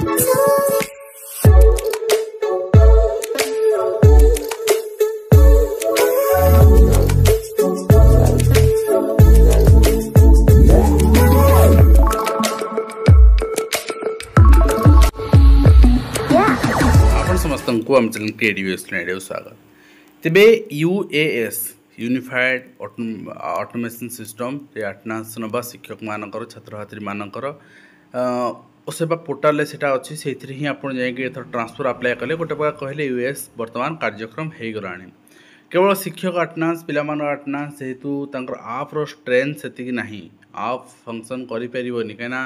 समस्त को आम चैनल क्रिएटिव स्वागत। तेबे UAS unified automation system attendance नवा शिक्षक मानकर छात्र छात्री मानकर सेवा पोर्टाल से अच्छी से ही आप एथर ट्रांसफर अप्लाई कले गोटे प्रकार कहले यूएस वर्तमान कार्यक्रम हो गला। केवल शिक्षक अटेंडेंस पिला अटेंडेंस जेहेतु आप्र स्ट्रेंथ से नहीं आप फंक्शन करें कहीं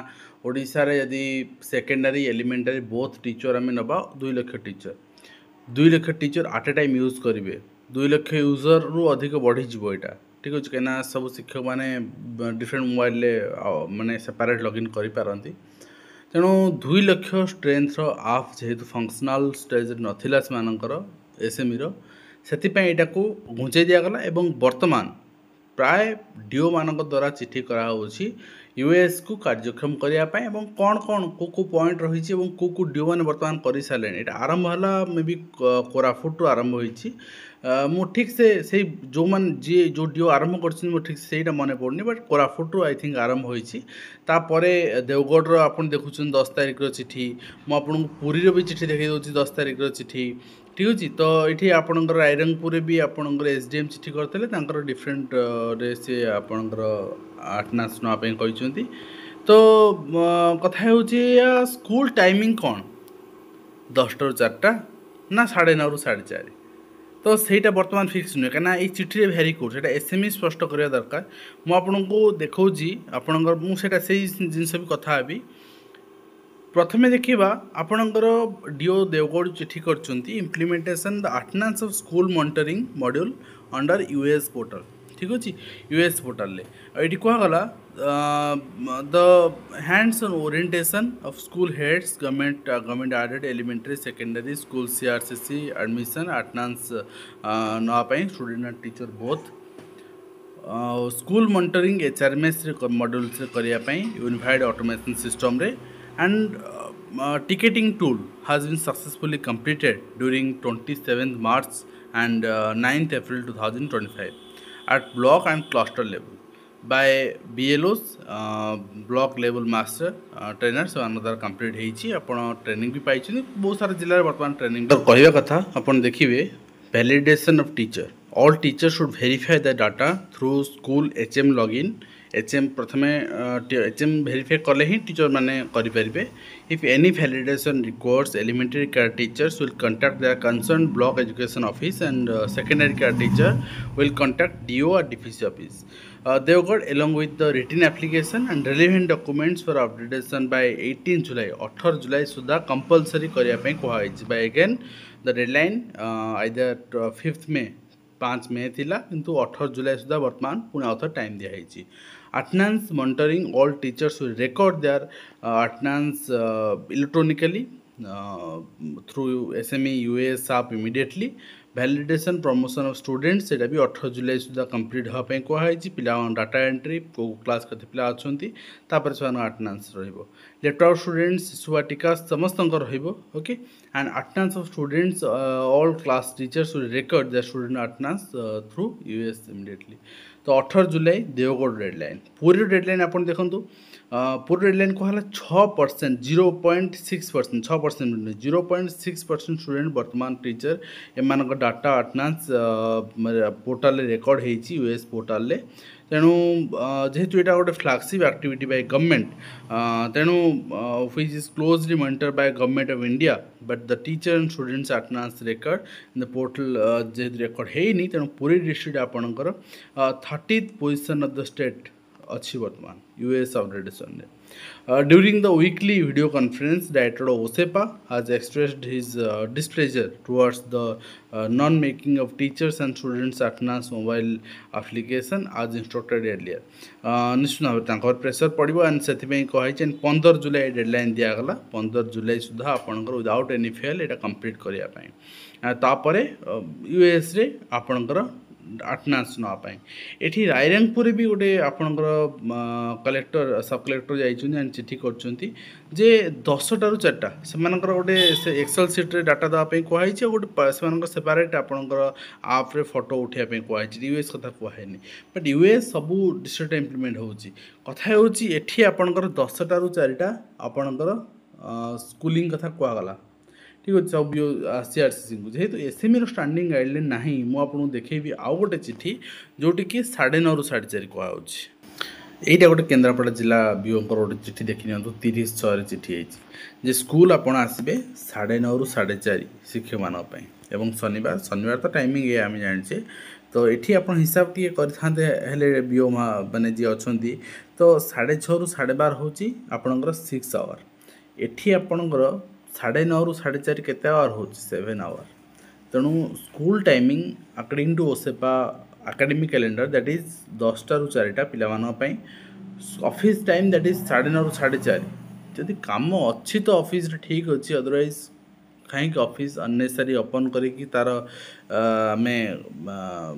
ओडिशा रे यदि सेकेंडरी एलिमेंटरी बोथ टीचर आम नवा 2 lakh teacher 2 lakh teacher at a time use करेंगे 2 लाख यूजर रु अधिक बढ़ी यहाँ ठीक अच्छे कहीं सब शिक्षक मैंने डिफरेंट मोबाइल माने सेपरेट लॉगिन करें तेणु 2 लाख स्ट्रेंथ आप जेहेतु फंक्शनल स्टेज नाला से एसएमई से को घुंचे दिगला और वर्तमान प्राय डीओ मान द्वारा चिठी कराऊँगी यूएस को कार्यक्रम करने कौन कौन को पॉइंट रही को डीओ मैंने बर्तमान कर सारे ये आरंभ है मे बी कोरापुट आरंभ होती मु ठीक से जो मान जी जो डीओ आरंभ कर ठीक से मन पड़नी बट कोरापुट आई थिंक आरंभ होती देवगढ़ आप देखुं 10 तारिख चिठी मुझे पुरी भी चिठी देखी दूसरी 10 तारिख चिठी ठीक अच्छे तो ये आपणकर रायरंगपुर भी आपणकर एसडीएम चिठी करते डिफरेंट रे से आपणकर अटेंडेंस नापी कहते तो कथा हूँ स्कूल टाइमिंग कौन 10 ରୁ 4ଟା ना 9:30 ରୁ 4:30 तो सहीटा बर्तमान फिक्स नुहे कहीं चिठी भेरी कौट एसएमई स्पष्ट करवा दरकार मुझे देखा आपणकर मुझे से जिनस भी कथा हेबी प्रथमे देखा आपणकर डीओ देवगढ़ चिठी कर implementation the attendance of school monitoring module under UAS portal ठीक अच्छे यूएस पोर्टल ये कहगला the hands on orientation of school heads government aided elementary secondary school CRCC admission attendance नापाई student and teacher both school monitoring HRMS module से करने unified automation system रे and ticketing tool has been successfully completed during 27th March and 9th April 2025 at block and cluster level by BLOs block level master trainers another complete ହେଇଛି आपण training भी पाई बहुत सारा जिले वर्तमान ट्रेनिंग तो कहवा कथा आपण देखिए validation of teacher all teachers should verify the data through school HM login HM प्रथमे एचएम वेरीफाई कले ही टीचर माने करि परिबे if any validation requires elementary cadre teachers will contact their concern block education office and secondary cadre teacher will contact DO और DPC office Deogarh along with the written application and relevant documents for updatation by 18 July 18 July Sudha compulsory करिया पई कोहा by again the deadline either 5th May 5 मे थिला किंतु 18 जुलाई सुधा वर्तमान Pune आउथर time दिया है attendance monitoring all teachers will record their attendance electronically through SME US app immediately validation promotion of students सेटा भी 18 जुलाई सुधा कंप्लीट होगा कहुई पिला डाटा एंट्री को क्लास कते पिला अच्छी तापर से अटेंडेंस रहिबो लेटर ऑफ स्टूडेंट्स शिशुवाटिका समस्त okay and attendance of students all class teachers will record the student attendance through US immediately तो 18 जुलाई देवगढ़ डेडलाइन पूरी डेडलाइन आप देखूँ पूरी डेडलाइन कहला 6% 0.6% 6% 0.6% स्टूडेंट वर्तमान टीचर एम डाटा अटेंडेंस पोर्टाल रेकर्ड होती यूएस पोर्टाल तेणु जेहेतु यहाँ गोटे फ्लैगशिप एक्टिविटी बाय गवर्नमेंट तेणु which is closely monitor by government of India but the teacher and students attendance record in the portal जेहेतु रेकर्ड होनी तेणु पूरी डिस्ट्रिक्ट आपणकर 30th position of the state अच्छी वर्तमान US updation during the weekly video conference director of OSEPA has expressed his displeasure towards the non-making of teachers and students attendance mobile application as instructed earlier निश्चित भाव में pressure पड़ो and से कही 15 जुलाई deadline दिगला 15 जुलाई सुधा आपंकर without any fail यहाँ complete करने तापर यूएस रे आपणकर ଆଟେଣ୍ଡାନ୍ସ ନେବା ପାଇଁ। ଏଠି ରାଇରଙ୍ଗପୁରରେ ବି ଗୋଟେ ଆପଣଙ୍କର କଲେକ୍ଟର ସବ୍ କଲେକ୍ଟର ଯାଇଛନ୍ତି ଆଣ୍ଡ ଚିଠି କରିଛନ୍ତି ଯେ 10ଟାରୁ 4ଟା ସେମାନଙ୍କର ଗୋଟେ ସେ ଏକ୍ସେଲ୍ ସିଟ୍ରେ ଡାଟା ଦେବା ପାଇଁ କୁହାଯାଇଛି ଆଉ ଗୋଟେ ସେମାନଙ୍କର ସେପାରେଟ୍ ଆପଣଙ୍କର ଆପ୍ରେ ଫଟୋ ଉଠାଇବା ପାଇଁ କୁହାଯାଇଛି। ୟୁଏସ୍ କଥା କୁହାହେଇନି ବଟ୍ ୟୁଏସ୍ ସବୁ ଡିଷ୍ଟ୍ରିକ୍ଟରେ ଇମ୍ପ୍ଲିମେଣ୍ଟ ହେଉଛି। କଥା ହେଉଛି ଏଠି ଆପଣଙ୍କର 10ଟାରୁ 4ଟା ଆପଣଙ୍କର ସ୍କୁଲିଂ କଥା କୁହାଗଲା। ঠিক ଅଛି ସବୁ ସିଆର୍ସିସିଙ୍କୁ ଯେହେତୁ ଏସ୍ଏମ୍ଇର ଷ୍ଟାଣ୍ଡିଂ ଗାଇଡ଼ଲାଇନ୍ ନାହିଁ ମୁଁ ଆପଣଙ୍କୁ ଦେଖେଇବି ଆଉ ଗୋଟେ ଚିଠି ଯେଉଁଠିକି 9:30ରୁ 4:30 କୁହାହେଉଛି। ଏଇଟା ଗୋଟେ କେନ୍ଦ୍ରାପଡ଼ା ଜିଲ୍ଲା ବିଓଙ୍କର ଗୋଟେ ଚିଠି ଦେଖିନିଅନ୍ତୁ 30/6ରେ ଚିଠି ହେଇଛି ଯେ ସ୍କୁଲ ଆପଣ ଆସିବେ 9:30ରୁ 4:30 ଶିକ୍ଷକମାନଙ୍କ ପାଇଁ ଏବଂ ଶନିବାର ତ ଟାଇମିଂ ଏ ଆମେ ଜାଣିଛେ ତ ଏଠି ଆପଣ ହିସାବ ଟିକେ କରିଥାନ୍ତେ ହେଲେ ବିଓ ମାନେ ଯିଏ ଅଛନ୍ତି ତ 6:30ରୁ 12:30 ହେଉଛି ଆପଣଙ୍କର 6 ଆୱାର। ଏଠି ଆପଣଙ୍କର 9:30ରୁ 4:30 କେତେ ଆୱାର ହେଉଛି 7 ଆୱାର। ତେଣୁ school timing according to OSEPA academic calendar that is 10ଟାରୁ 4ଟା ପିଲାମାନଙ୍କ ପାଇଁ। ଅଫିସ୍ ଟାଇମ୍ ଦ୍ୟାଟ୍ ଇଜ୍ 9:30ରୁ 4:30। ଯଦି କାମ ଅଛି ତ ଅଫିସରେ ଠିକ୍ ଅଛି ଅଦରୱାଇଜ୍ କାହିଁକି ଅଫିସ୍ ଅନନେସେସାରୀ ଓପନ୍ କରିକି ତା'ର ଆମେ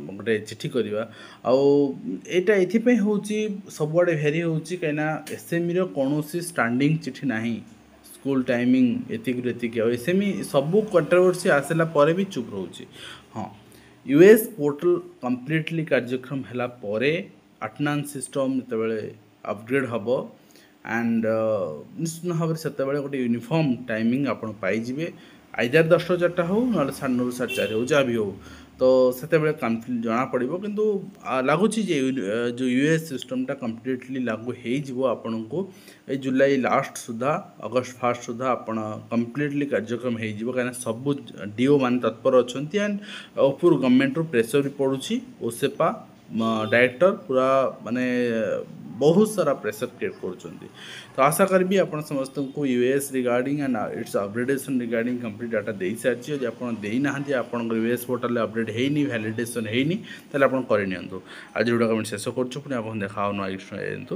ଗୋଟେ ଚିଠି କରିବା। ଆଉ ଏଇଟା ଏଥିପାଇଁ ହେଉଛି ସବୁଆଡ଼େ ଭେରି ହେଉଛି କାହିଁକିନା ଏସ୍ଏମ୍ଇର କୌଣସି ଷ୍ଟାଣ୍ଡିଂ ଚିଠି ନାହିଁ ସ୍କୁଲ ଟାଇମିଂ ଏତିକିରୁ ଏତିକି ଆଉ ଏସ୍ଏମ୍ଇ ସବୁ କଣ୍ଟ୍ରୋଭର୍ସି ଆସିଲା ପରେ ବି ଚୁପ୍ ରହୁଛି। ହଁ ୟୁଏସ୍ ପୋର୍ଟାଲ କମ୍ପ୍ଲିଟଲି କାର୍ଯ୍ୟକ୍ଷମ ହେଲା ପରେ ଆଟେଣ୍ଡାନ୍ସ ସିଷ୍ଟମ୍ ଯେତେବେଳେ ଅପଗ୍ରେଡ୍ ହେବ ଆଣ୍ଡ ନିଶ୍ଚିତ ଭାବରେ ସେତେବେଳେ ଗୋଟେ ୟୁନିଫର୍ମ ଟାଇମିଂ ଆପଣ ପାଇଯିବେ ଆଇଦର 10ଟାରୁ 4ଟା ହେଉ ନହେଲେ 9:30ରୁ 4:30 ହେଉ ଯାହା ବି ହେଉ ତ ସେତେବେଳେ ଜଣାପଡ଼ିବ। କିନ୍ତୁ ଲାଗୁଛି ଯେ ଯେଉଁ ୟୁଏସ୍ ସିଷ୍ଟମ୍ଟା କମ୍ପ୍ଲିଟଲି ଲାଗୁ ହେଇଯିବ ଆପଣଙ୍କୁ ଏଇ ଜୁଲାଇ ଲାଷ୍ଟ ସୁଦ୍ଧା ଅଗଷ୍ଟ 1 ସୁଦ୍ଧା ଆପଣ କମ୍ପ୍ଲିଟଲି କାର୍ଯ୍ୟକ୍ରମ ହେଇଯିବ କାହିଁକିନା ସବୁ ଡିଓ ମାନେ ତତ୍ପର ଅଛନ୍ତି ଆଣ୍ଡ ଉପରୁ ଗଭର୍ଣ୍ଣମେଣ୍ଟରୁ ପ୍ରେସର ବି ପଡ଼ୁଛି ଓସେପା ଡାଇରେକ୍ଟର ପୁରା ମାନେ ବହୁତ ସାରା ପ୍ରେସର କ୍ରିଏଟ୍ କରୁଛନ୍ତି। ତ ଆଶା କରିବି ଆପଣ ସମସ୍ତଙ୍କୁ UAS regarding and its upgradation regarding complete data ଦେଇସାରିଛି। ଯଦି ଆପଣ ଦେଇନାହାନ୍ତି ଆପଣଙ୍କର ୟୁଏସ୍ ପୋର୍ଟାଲରେ ଅପଡେଟ୍ ହେଇନି ଭ୍ୟାଲିଡେସନ୍ ହେଇନି ତାହେଲେ ଆପଣ କରିନିଅନ୍ତୁ। ଆଜି ଭିଡ଼ିଓ କମେଣ୍ଟ ଶେଷ କରୁଛୁ ପୁଣି ଆପଣ ଦେଖା ହେଉନ ଏନ୍ତୁ।